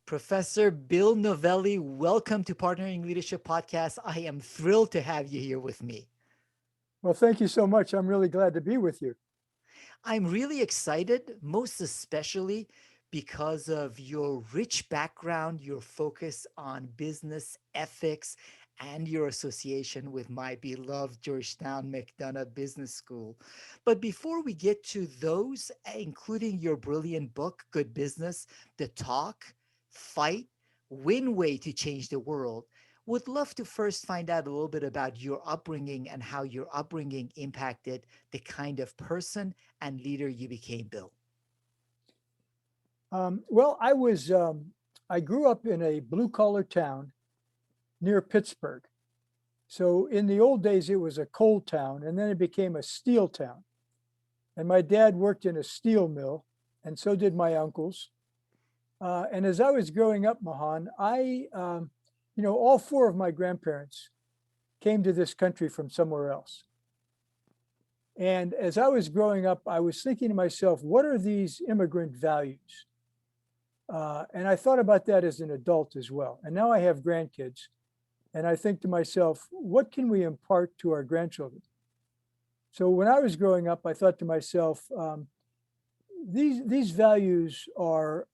Professor Bill Novelli, welcome to Partnering Leadership Podcast. I am thrilled to have you here with me. Well, thank you so much. I'm really glad to be with you. I'm really excited, most especially because of your rich background, your focus on business ethics, and your association with my beloved Georgetown McDonough Business School. But before we get to those, including your brilliant book, Good Business, The Talk, Fight, Win Way to Change the World, would love to first find out a little bit about your upbringing and how your upbringing impacted the kind of person and leader you became, Bill. Well, I grew up in a blue collar town near Pittsburgh. So in the old days, it was a coal town, and then it became a steel town. And my dad worked in a steel mill, and so did my uncles. And as I was growing up, Mahan, all four of my grandparents came to this country from somewhere else. And as I was growing up, I was thinking to myself, what are these immigrant values? And I thought about that as an adult as well. And now I have grandkids. And I think to myself, what can we impart to our grandchildren? So when I was growing up, I thought to myself, these values are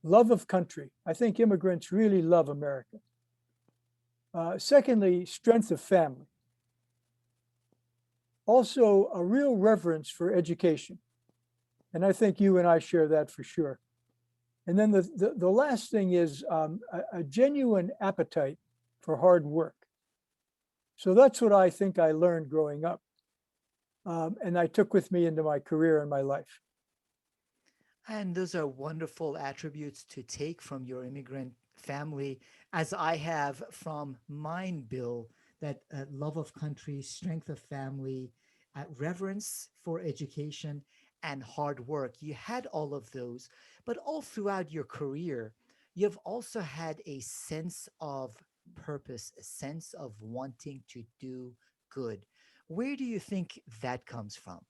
love of country. I think immigrants really love America. Secondly, strength of family. Also, a real reverence for education. And I think you and I share that for sure. And then the last thing is a genuine appetite for hard work. So that's what I think I learned growing up. And I took with me into my career and my life. And those are wonderful attributes to take from your immigrant family, as I have from mine, Bill, that love of country, strength of family, reverence for education, and hard work. You had all of those, but all throughout your career, you've also had a sense of purpose, a sense of wanting to do good. Where do you think that comes from?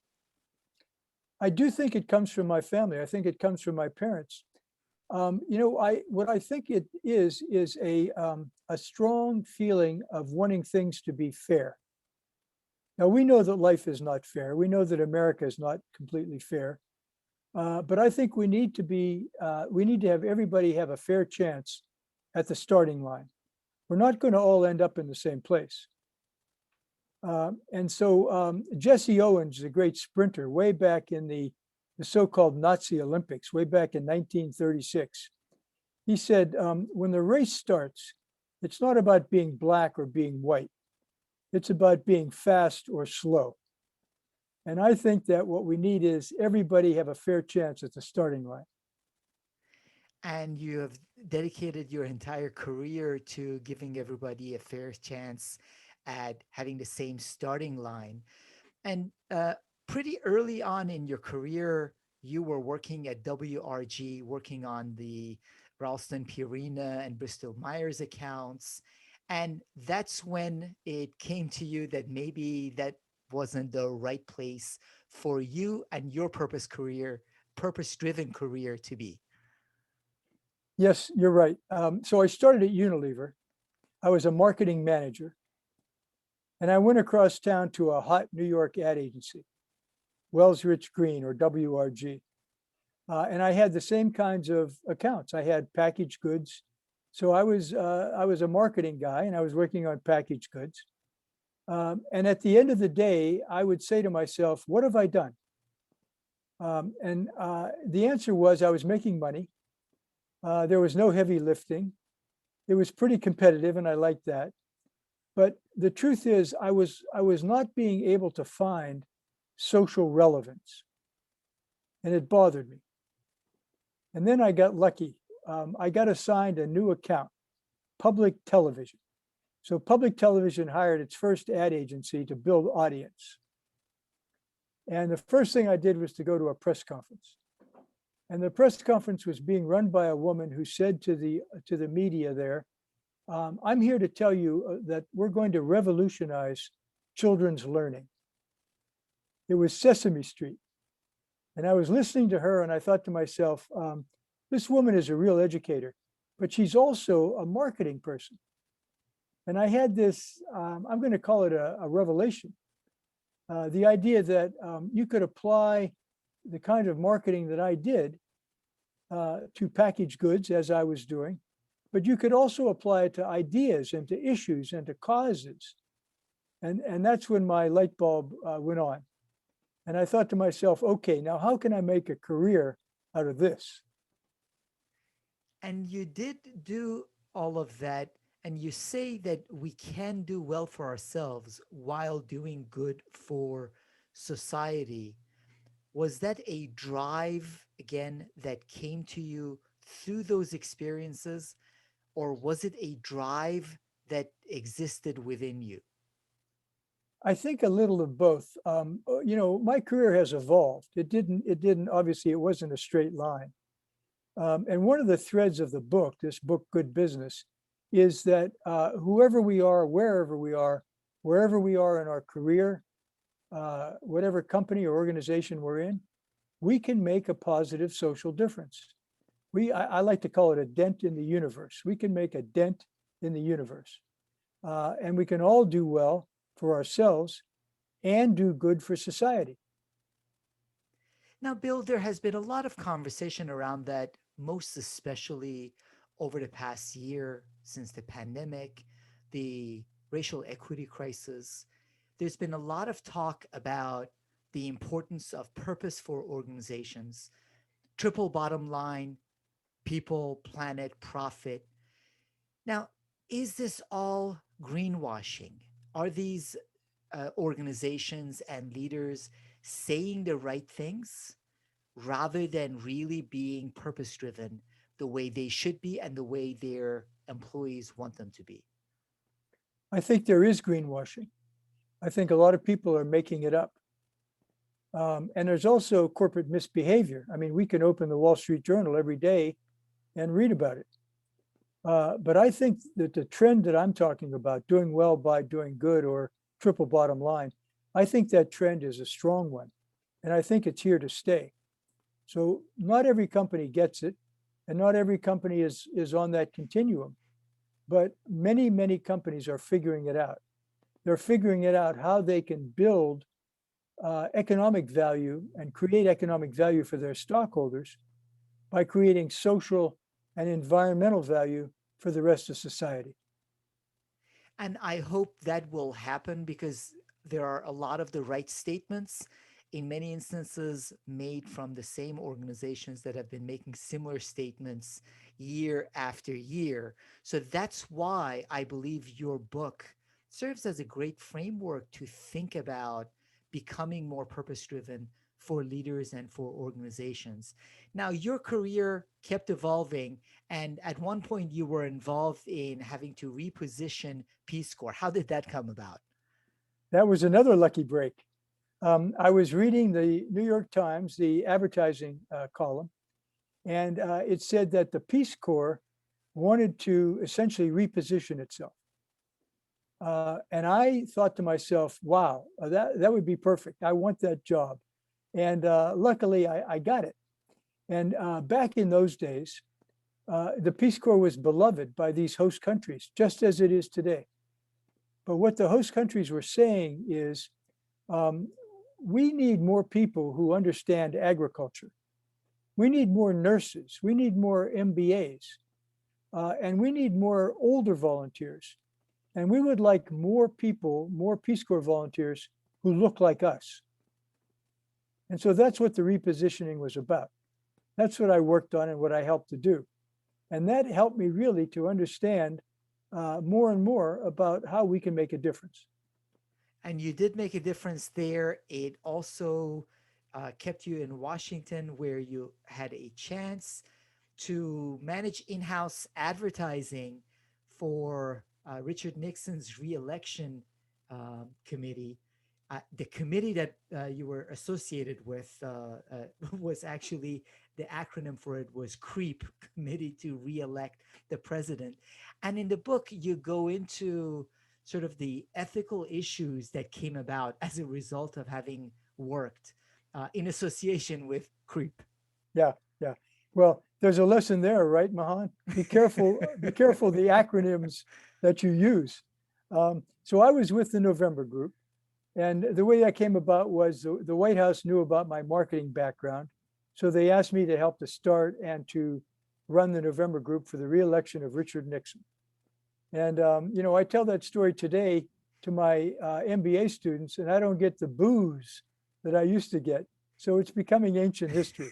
I do think it comes from my family. I think it comes from my parents. What I think it is a strong feeling of wanting things to be fair. Now we know that life is not fair. We know that America is not completely fair, but I think we need to have everybody have a fair chance at the starting line. We're not going to all end up in the same place. And so Jesse Owens, a great sprinter, way back in the so-called Nazi Olympics, way back in 1936, he said, when the race starts, it's not about being black or being white. It's about being fast or slow. And I think that what we need is everybody have a fair chance at the starting line. And you have dedicated your entire career to giving everybody a fair chance at having the same starting line. And pretty early on in your career, you were working at WRG, working on the Ralston Purina and Bristol Myers accounts. And that's when it came to you that maybe that wasn't the right place for you and your purpose-driven career to be. Yes, you're right. So I started at Unilever. I was a marketing manager. And I went across town to a hot New York ad agency, Wells Rich Green, or WRG. And I had the same kinds of accounts. I had packaged goods. So I was a marketing guy, and I was working on packaged goods. And at the end of the day, I would say to myself, what have I done? And the answer was I was making money. There was no heavy lifting. It was pretty competitive, and I liked that. But the truth is, I was not being able to find social relevance, and it bothered me. And then I got lucky. I got assigned a new account, public television. So public television hired its first ad agency to build audience. And the first thing I did was to go to a press conference. And the press conference was being run by a woman who said to the media there, I'm here to tell you that we're going to revolutionize children's learning. It was Sesame Street. And I was listening to her and I thought to myself, This woman is a real educator, but she's also a marketing person. And I had this, I'm going to call it a revelation. The idea that you could apply the kind of marketing that I did to packaged goods as I was doing, but you could also apply it to ideas and to issues and to causes. And that's when my light bulb went on. And I thought to myself, okay, now how can I make a career out of this? And you did do all of that. And you say that we can do well for ourselves while doing good for society. Was that a drive, again, that came to you through those experiences? Or was it a drive that existed within you? I think a little of both. My career has evolved. It didn't, obviously, it wasn't a straight line. And one of the threads of the book, this book, Good Business, is that whoever we are, wherever we are in our career, whatever company or organization we're in, we can make a positive social difference. I like to call it a dent in the universe. We can make a dent in the universe. And we can all do well for ourselves and do good for society. Now, Bill, there has been a lot of conversation around that, most especially over the past year since the pandemic, the racial equity crisis. There's been a lot of talk about the importance of purpose for organizations, triple bottom line, people, planet, profit. Now, is this all greenwashing? Are these organizations and leaders saying the right things rather than really being purpose driven the way they should be and the way their employees want them to be? I think there is greenwashing. I think a lot of people are making it up. And there's also corporate misbehavior. I mean, we can open the Wall Street Journal every day and read about it. But I think that the trend that I'm talking about, doing well by doing good or triple bottom line, I think that trend is a strong one. And I think it's here to stay. So not every company gets it, and not every company is on that continuum. But many, many companies are figuring it out. They're figuring it out how they can build economic value and create economic value for their stockholders by creating social and environmental value for the rest of society. And I hope that will happen because there are a lot of the right statements, in many instances, made from the same organizations that have been making similar statements year after year. So that's why I believe your book serves as a great framework to think about becoming more purpose driven for leaders and for organizations. Now, your career kept evolving, and at one point, you were involved in having to reposition Peace Corps. How did that come about? That was another lucky break. I was reading the New York Times, the advertising column, and it said that the Peace Corps wanted to essentially reposition itself. And I thought to myself, wow, that would be perfect. I want that job. And luckily, I got it. And back in those days, the Peace Corps was beloved by these host countries, just as it is today. But what the host countries were saying is, we need more people who understand agriculture. We need more nurses. We need more MBAs. And we need more older volunteers. And we would like more people, more Peace Corps volunteers who look like us. And so that's what the repositioning was about. That's what I worked on and what I helped to do. And that helped me really to understand more and more about how we can make a difference. And you did make a difference there. It also kept you in Washington, where you had a chance to manage in house advertising for Richard Nixon's reelection committee. The committee that you were associated with was actually, the acronym for it was CREEP, Committee to Reelect the President. And in the book, you go into sort of the ethical issues that came about as a result of having worked in association with CREEP. Yeah, yeah. Well, there's a lesson there, right, Mahan? Be careful the acronyms that you use. So I was with the November group, and the way that came about was the White House knew about my marketing background. So they asked me to help to start and to run the November group for the reelection of Richard Nixon. And, I tell that story today to my MBA students, and I don't get the boos that I used to get. So it's becoming ancient history.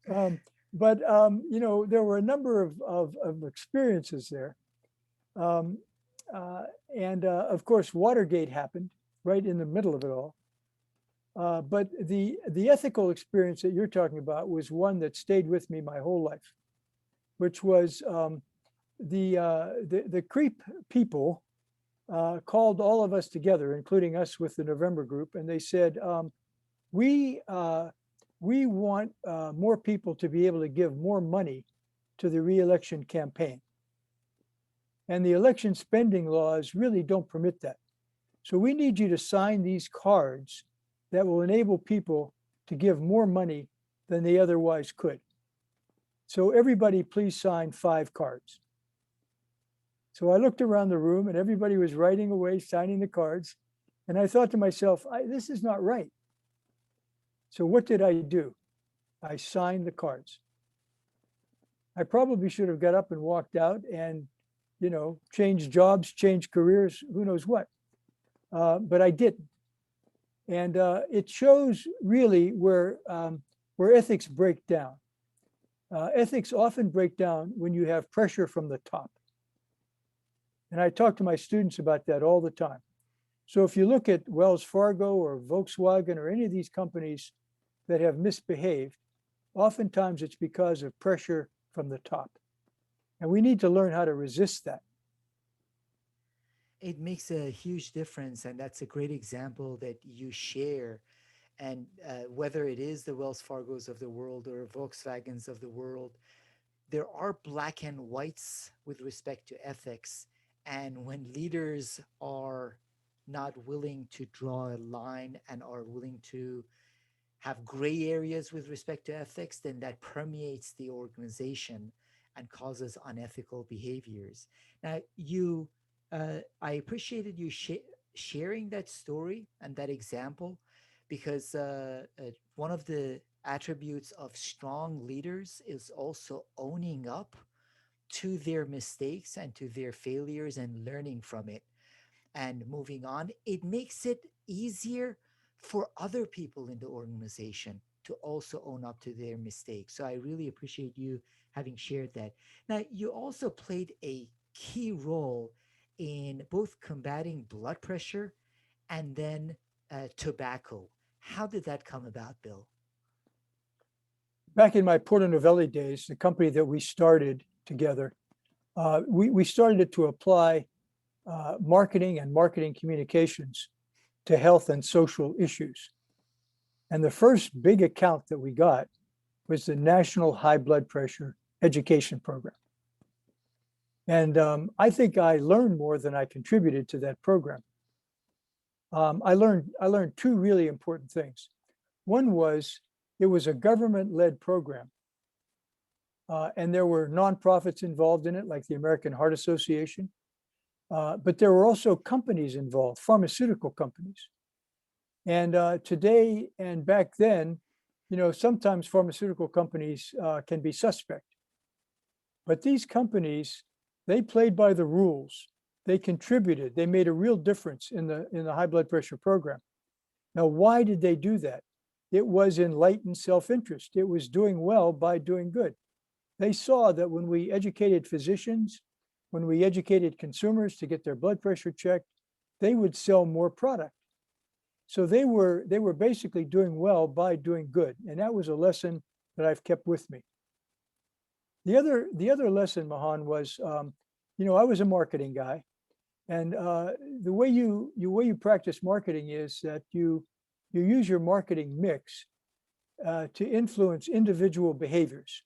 There were a number of experiences there. Um, of course, Watergate happened right in the middle of it all. But the ethical experience that you're talking about was one that stayed with me my whole life, which was the creep people called all of us together, including us with the November group, and they said, we want more people to be able to give more money to the reelection campaign. And the election spending laws really don't permit that. So we need you to sign these cards that will enable people to give more money than they otherwise could. So everybody please sign 5 cards. So I looked around the room and everybody was writing away, signing the cards. And I thought to myself, this is not right. So what did I do? I signed the cards. I probably should have got up and walked out and, changed jobs, changed careers, who knows what. But I didn't. And it shows really where ethics break down. Ethics often break down when you have pressure from the top. And I talk to my students about that all the time. So if you look at Wells Fargo or Volkswagen or any of these companies that have misbehaved, oftentimes it's because of pressure from the top. And we need to learn how to resist that. It makes a huge difference, and that's a great example that you share. And whether it is the Wells Fargos of the world or Volkswagens of the world, there are black and whites with respect to ethics. And when leaders are not willing to draw a line and are willing to have gray areas with respect to ethics, then that permeates the organization and causes unethical behaviors. Now, I appreciated you sharing that story and that example, because one of the attributes of strong leaders is also owning up to their mistakes and to their failures and learning from it and moving on. It makes it easier for other people in the organization to also own up to their mistakes. So I really appreciate you having shared that. Now, you also played a key role in both combating blood pressure and then tobacco. How did that come about, Bill? Back in my Porter Novelli days, the company that we started together, we started it to apply marketing and marketing communications to health and social issues. And the first big account that we got was the National High Blood Pressure Education Program. And I think I learned more than I contributed to that program. I learned 2 really important things. One was it was a government-led program. And there were nonprofits involved in it, like the American Heart Association. But there were also companies involved, pharmaceutical companies. And today and back then, sometimes pharmaceutical companies can be suspect. But these companies, they played by the rules. They contributed. They made a real difference in the high blood pressure program. Now, why did they do that? It was enlightened self-interest. It was doing well by doing good. They saw that when we educated physicians, when we educated consumers to get their blood pressure checked, they would sell more product. So they were basically doing well by doing good. And that was a lesson that I've kept with me. The other lesson, Mahan, was, I was a marketing guy. And the way you practice marketing is that you use your marketing mix to influence individual behaviors.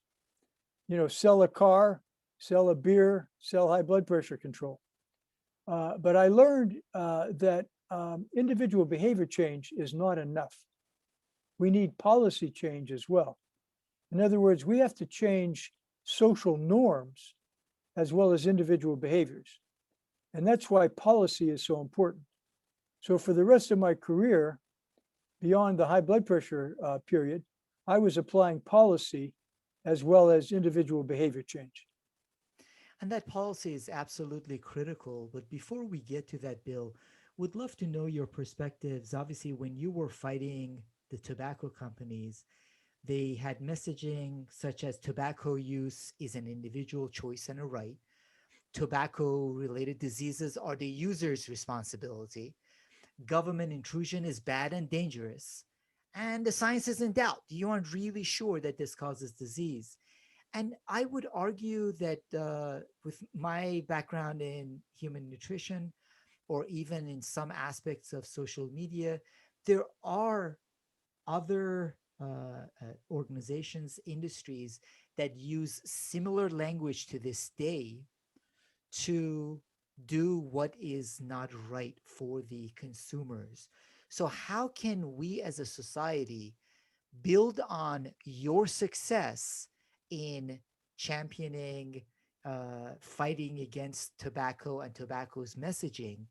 Sell a car, sell a beer, sell high blood pressure control. But I learned that individual behavior change is not enough. We need policy change as well. In other words, we have to change social norms as well as individual behaviors. And that's why policy is so important. So for the rest of my career, beyond the high blood pressure period, I was applying policy as well as individual behavior change. And that policy is absolutely critical. But before we get to that, Bill, would love to know your perspectives. Obviously, when you were fighting the tobacco companies, they had messaging such as tobacco use is an individual choice and a right. Tobacco related diseases are the user's responsibility. Government intrusion is bad and dangerous. And the science is in doubt. You aren't really sure that this causes disease. And I would argue that with my background in human nutrition, or even in some aspects of social media, there are other organizations, industries that use similar language to this day to do what is not right for the consumers. So, how can we as a society build on your success in championing, fighting against tobacco and tobacco's messaging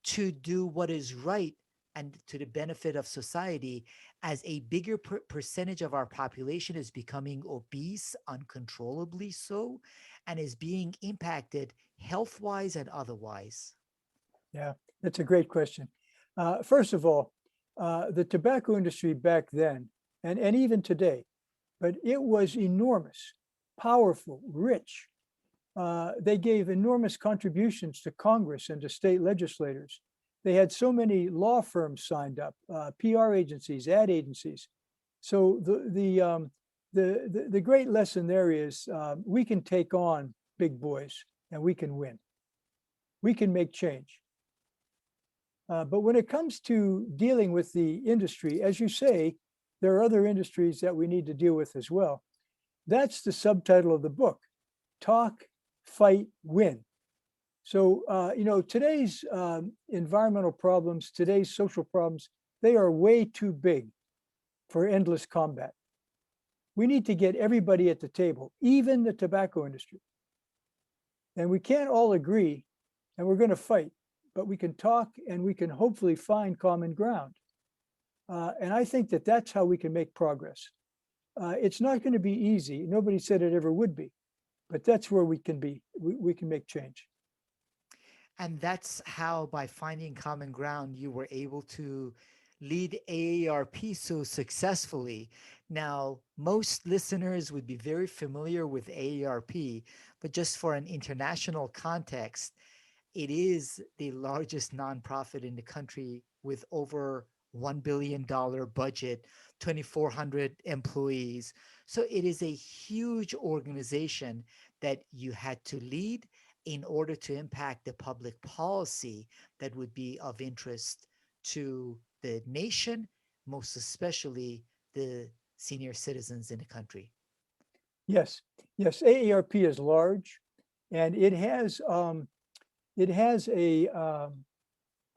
to do what is right and to the benefit of society as a bigger percentage of our population is becoming obese uncontrollably so and is being impacted health wise and otherwise? Yeah, that's a great question. First of all, the tobacco industry back then, and even today, but it was enormous, powerful, rich. They gave enormous contributions to Congress and to state legislators. They had so many law firms signed up, PR agencies, ad agencies. So the great lesson there is we can take on big boys and we can win. We can make change. But when it comes to dealing with the industry, as you say, there are other industries that we need to deal with as well. That's the subtitle of the book: Talk, Fight, Win. So, today's environmental problems, today's social problems, they are way too big for endless combat. We need to get everybody at the table, even the tobacco industry. And we can't all agree, and we're going to fight, but we can talk and we can hopefully find common ground. And I think that that's how we can make progress. It's not going to be easy. Nobody said it ever would be, but that's where we can be. We can make change. And that's how, by finding common ground, you were able to lead AARP so successfully. Now, most listeners would be very familiar with AARP, but just for an international context, it is the largest nonprofit in the country with over $1 billion budget, 2,400 employees. So it is a huge organization that you had to lead in order to impact the public policy that would be of interest to the nation, most especially the senior citizens in the country. Yes, yes. AARP is large, and it has a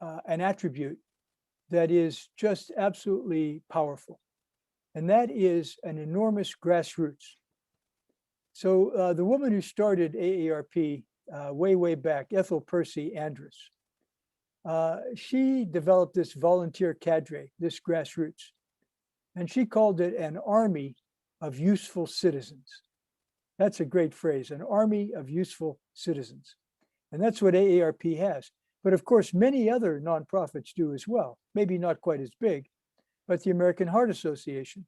an attribute that is just absolutely powerful, and that is an enormous grassroots. So the woman who started AARP way back, Ethel Percy Andrus, she developed this volunteer cadre, this grassroots, and she called it an army of useful citizens. That's a great phrase, an army of useful citizens. And that's what AARP has. But of course, many other nonprofits do as well, maybe not quite as big, but the American Heart Association,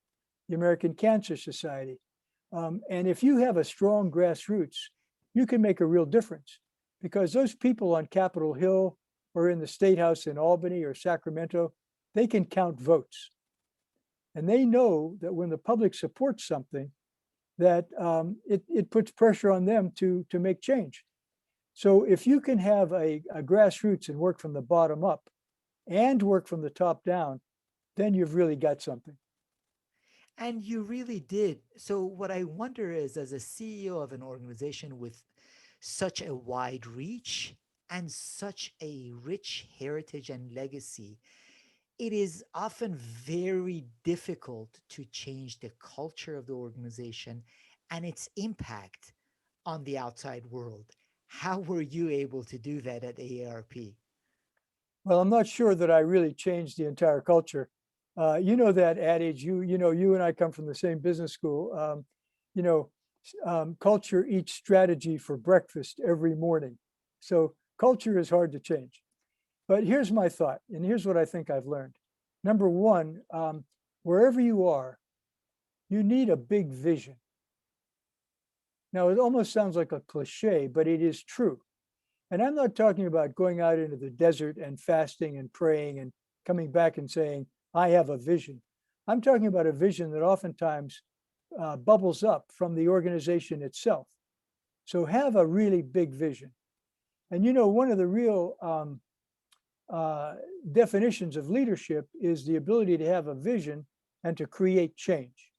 the American Cancer Society. And if you have a strong grassroots, you can make a real difference because those people on Capitol Hill or in the State House in Albany or Sacramento, they can count votes. And they know that when the public supports something, that it puts pressure on them to make change. So if you can have a grassroots and work from the bottom up and work from the top down, then you've really got something. And you really did. So, what I wonder is, as a CEO of an organization with such a wide reach and such a rich heritage and legacy, it is often very difficult to change the culture of the organization and its impact on the outside world. How were you able to do that at AARP? Well, I'm not sure that I really changed the entire culture. You know that adage. You and I come from the same business school. You know, culture eats strategy for breakfast every morning. So culture is hard to change. But here's my thought, and here's what I think I've learned. Number one, wherever you are, you need a big vision. Now, it almost sounds like a cliche, but it is true. And I'm not talking about going out into the desert and fasting and praying and coming back and saying, I have a vision. I'm talking about a vision that oftentimes bubbles up from the organization itself. So have a really big vision. And one of the real definitions of leadership is the ability to have a vision and to create change.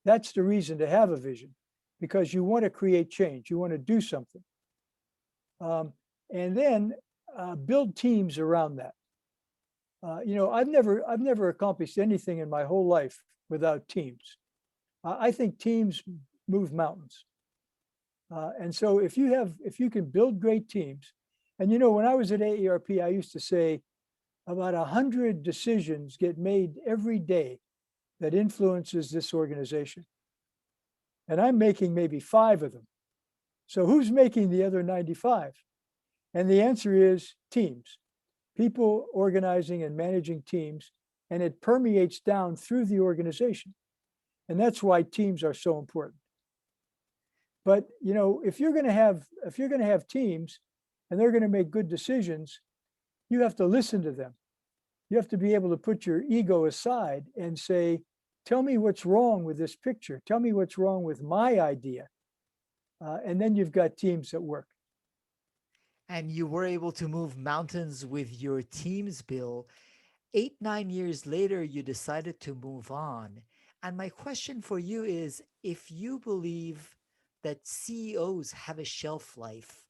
That's the reason to have a vision, because you want to create change. You want to do something. And then build teams around that. I've never accomplished anything in my whole life without teams. I think teams move mountains. And so if you can build great teams, and when I was at AARP, I used to say about 100 decisions get made every day that influences this organization. And I'm making maybe 5 of them. So who's making the other 95? And the answer is teams, people organizing and managing teams, and it permeates down through the organization. And that's why teams are so important. But if you're going to have teams and they're going to make good decisions, you have to listen to them. You have to be able to put your ego aside and say, tell me what's wrong with this picture. Tell me what's wrong with my idea. And then you've got teams that work. And you were able to move mountains with your teams, Bill. 8, 9 years later, you decided to move on. And my question for you is, if you believe that CEOs have a shelf life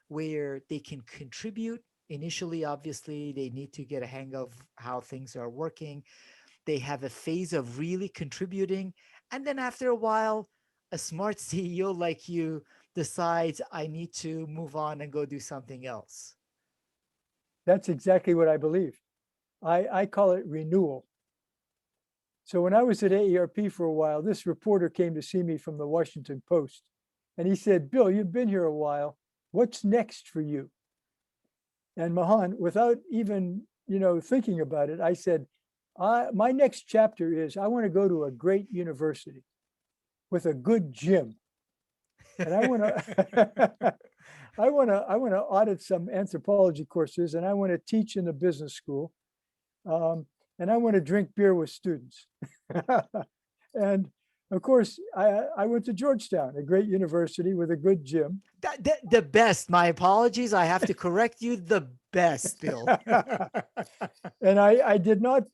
where they can contribute, initially, obviously, they need to get a hang of how things are working. They have a phase of really contributing. And then after a while, a smart CEO like you decides, I need to move on and go do something else. That's exactly what I believe. I call it renewal. So when I was at AARP for a while, this reporter came to see me from the Washington Post. And he said, Bill, you've been here a while. What's next for you? And Mahan, without even thinking about it, I said, my next chapter is I want to go to a great university with a good gym. And I want to I want to audit some anthropology courses, and I want to teach in a business school. And I want to drink beer with students. And of course, I went to Georgetown, a great university with a good gym. The best. My apologies. I have to correct you. The best, Bill. And I did not,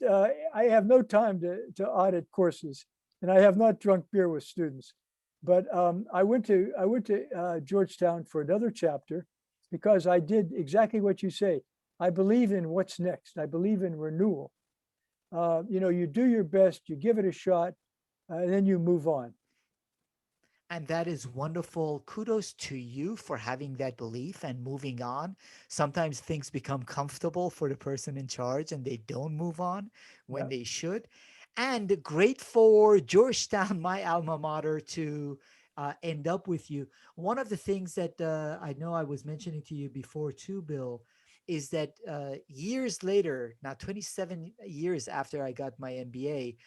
I have no time to audit courses, and I have not drunk beer with students. But I went to Georgetown for another chapter because I did exactly what you say. I believe in what's next. I believe in renewal. You do your best, you give it a shot, and then you move on. And that is wonderful. Kudos to you for having that belief and moving on. Sometimes things become comfortable for the person in charge and they don't move on when Yeah. they should. And great for Georgetown, my alma mater, to end up with you. One of the things that I know I was mentioning to you before, too, Bill, is that years later, now 27 years after I got my MBA,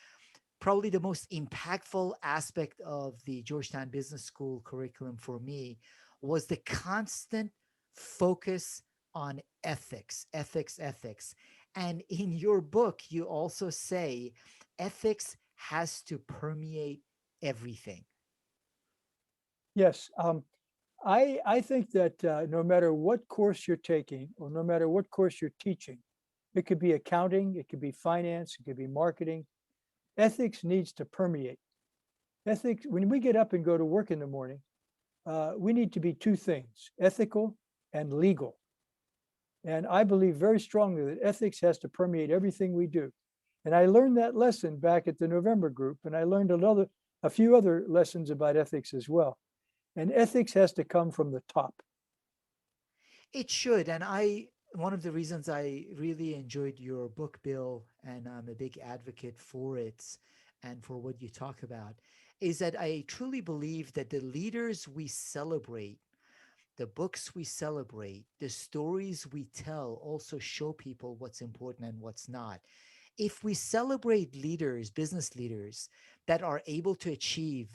probably the most impactful aspect of the Georgetown Business School curriculum for me was the constant focus on ethics, ethics, ethics. And in your book, you also say ethics has to permeate everything. Yes. I think that no matter what course you're taking or no matter what course you're teaching, it could be accounting, it could be finance, it could be marketing, ethics needs to permeate. Ethics, when we get up and go to work in the morning, we need to be 2 things, ethical and legal. And I believe very strongly that ethics has to permeate everything we do. And I learned that lesson back at the November group, and I learned a few other lessons about ethics as well. And ethics has to come from the top. It should. One of the reasons I really enjoyed your book, Bill, and I'm a big advocate for it and for what you talk about, is that I truly believe that the leaders we celebrate, the books we celebrate, the stories we tell also show people what's important and what's not. If we celebrate leaders, business leaders, that are able to achieve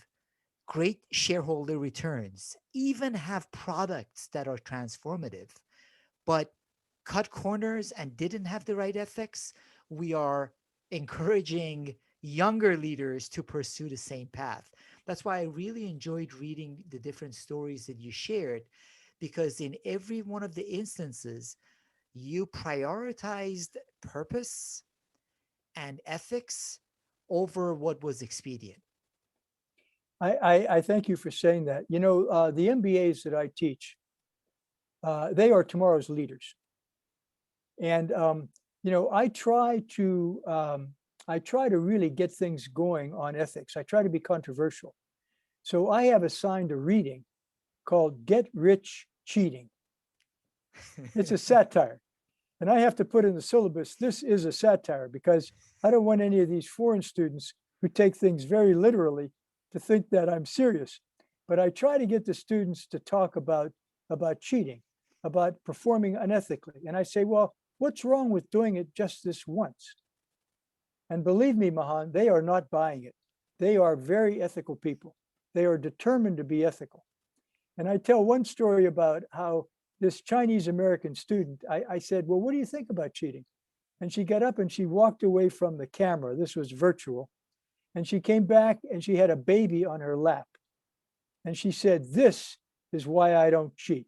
great shareholder returns, even have products that are transformative, but cut corners and didn't have the right ethics, we are encouraging younger leaders to pursue the same path. That's why I really enjoyed reading the different stories that you shared, because in every one of the instances, you prioritized purpose and ethics over what was expedient. I thank you for saying that. The MBAs that I teach, they are tomorrow's leaders. And I try to really get things going on ethics. I try to be controversial. So I have assigned a reading called Get Rich Cheating. It's a satire. And I have to put in the syllabus, this is a satire, because I don't want any of these foreign students who take things very literally to think that I'm serious. But I try to get the students to talk about cheating, about performing unethically. And I say, well, what's wrong with doing it just this once? And believe me, Mahan, they are not buying it. They are very ethical people. They are determined to be ethical. And I tell one story about how this Chinese American student, I said, well, what do you think about cheating? And she got up and she walked away from the camera. This was virtual. And she came back and she had a baby on her lap. And she said, this is why I don't cheat.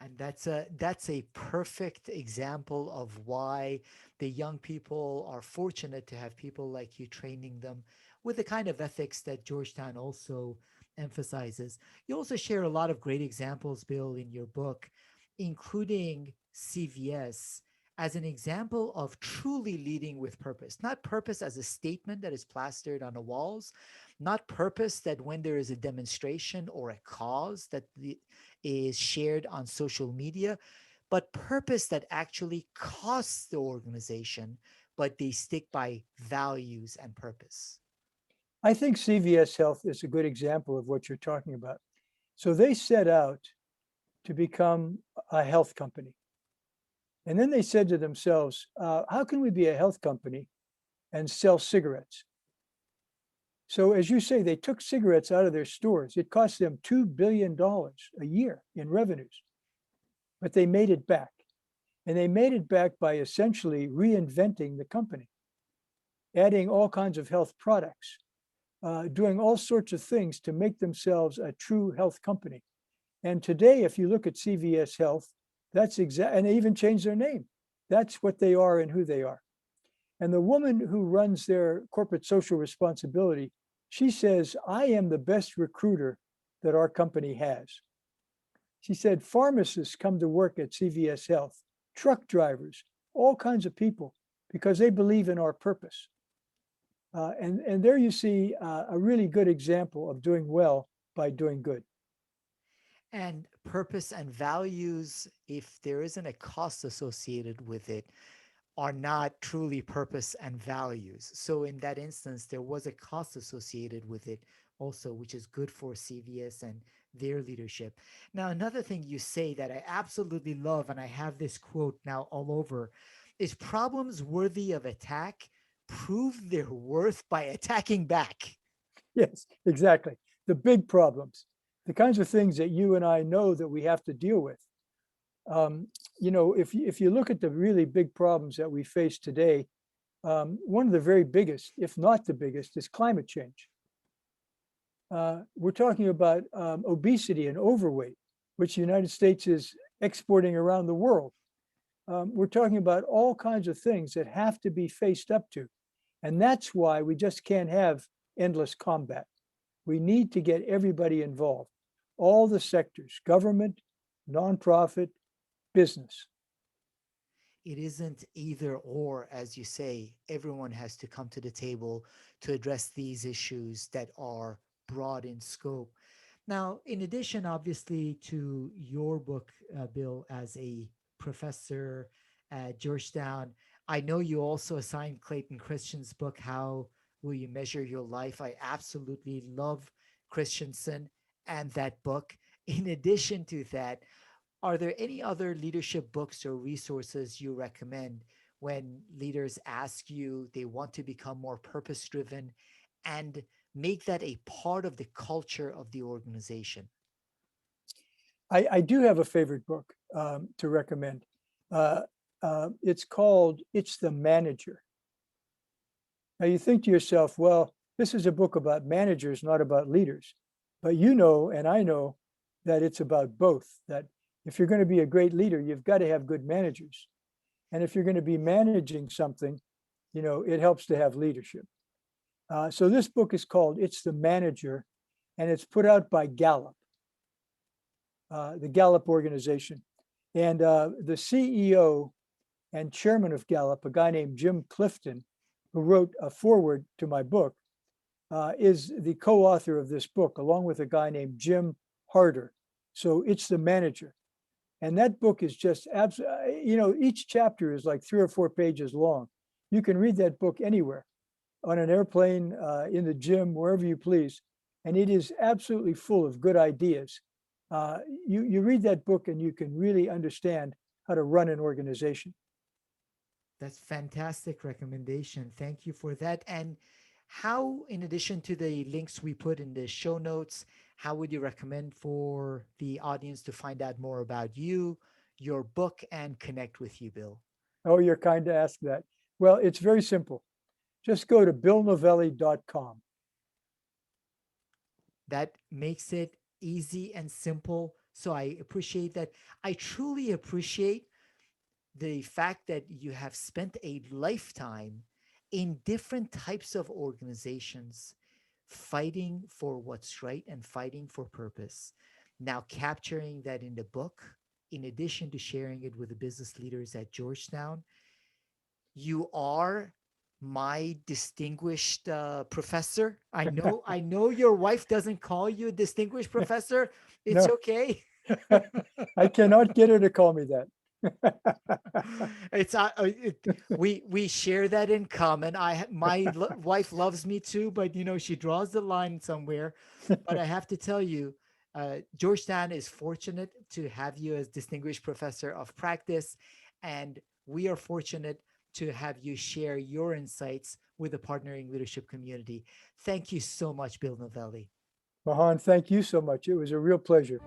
And that's a perfect example of why the young people are fortunate to have people like you training them with the kind of ethics that Georgetown also emphasizes. You also share a lot of great examples, Bill, in your book, including CVS as an example of truly leading with purpose. Not purpose as a statement that is plastered on the walls, not purpose that when there is a demonstration or a cause that is shared on social media, but purpose that actually costs the organization, but they stick by values and purpose. I think CVS Health is a good example of what you're talking about. So they set out to become a health company. And then they said to themselves, how can we be a health company and sell cigarettes? So as you say, they took cigarettes out of their stores. It cost them $2 billion a year in revenues, but they made it back. And they made it back by essentially reinventing the company, adding all kinds of health products, doing all sorts of things to make themselves a true health company. And today, if you look at CVS Health, that's and they even changed their name. That's what they are and who they are. And the woman who runs their corporate social responsibility, she says, I am the best recruiter that our company has. She said, pharmacists come to work at CVS Health, truck drivers, all kinds of people, because they believe in our purpose. And there you see a really good example of doing well by doing good. And purpose and values, if there isn't a cost associated with it, are not truly purpose and values. So in that instance, there was a cost associated with it also, which is good for CVS and their leadership. Now, another thing you say that I absolutely love, and I have this quote now all over, is problems worthy of attack prove their worth by attacking back. Yes, exactly. The big problems, the kinds of things that you and I know that we have to deal with. If you look at the really big problems that we face today, one of the very biggest, if not the biggest, is climate change. We're talking about obesity and overweight, which the United States is exporting around the world. We're talking about all kinds of things that have to be faced up to. And that's why we just can't have endless combat. We need to get everybody involved, all the sectors, government, nonprofit, business. It isn't either or, as you say. Everyone has to come to the table to address these issues that are broad in scope. Now, in addition, obviously, to your book, Bill, as a professor at Georgetown, I know you also assigned Clayton Christensen's book, How Will You Measure Your Life? I absolutely love Christensen and that book. In addition to that, are there any other leadership books or resources you recommend when leaders ask you they want to become more purpose driven and make that a part of the culture of the organization? I do have a favorite book to recommend. Uh, it's called It's the Manager. Now you think to yourself, well, this is a book about managers, not about leaders. But you know, and I know that it's about both, that if you're going to be a great leader, you've got to have good managers. And if you're going to be managing something, it helps to have leadership. So this book is called It's the Manager, and it's put out by Gallup, the Gallup organization. And the CEO and chairman of Gallup, a guy named Jim Clifton, who wrote a foreword to my book, is the co-author of this book, along with a guy named Jim Harder. So It's the Manager. And that book is just absolutely, each chapter is like 3 or 4 pages long. You can read that book anywhere, on an airplane, in the gym, wherever you please. And it is absolutely full of good ideas. You read that book and you can really understand how to run an organization. That's fantastic recommendation. Thank you for that. And how, in addition to the links we put in the show notes, how would you recommend for the audience to find out more about you, your book, and connect with you, Bill? Oh, you're kind to ask that. Well, it's very simple. Just go to billnovelli.com. That makes it easy and simple. So I appreciate that. I truly appreciate the fact that you have spent a lifetime in different types of organizations fighting for what's right and fighting for purpose. Now, capturing that in the book, in addition to sharing it with the business leaders at Georgetown, you are my distinguished professor. I know your wife doesn't call you a distinguished professor. It's No, okay. I cannot get her to call me that. We share that in common. Wife loves me too, but she draws the line somewhere. But I have to tell you, Georgetown is fortunate to have you as distinguished professor of practice, and we are fortunate to have you share your insights with the partnering leadership community. Thank you so much, Bill Novelli. Mahan, thank you so much. It was a real pleasure.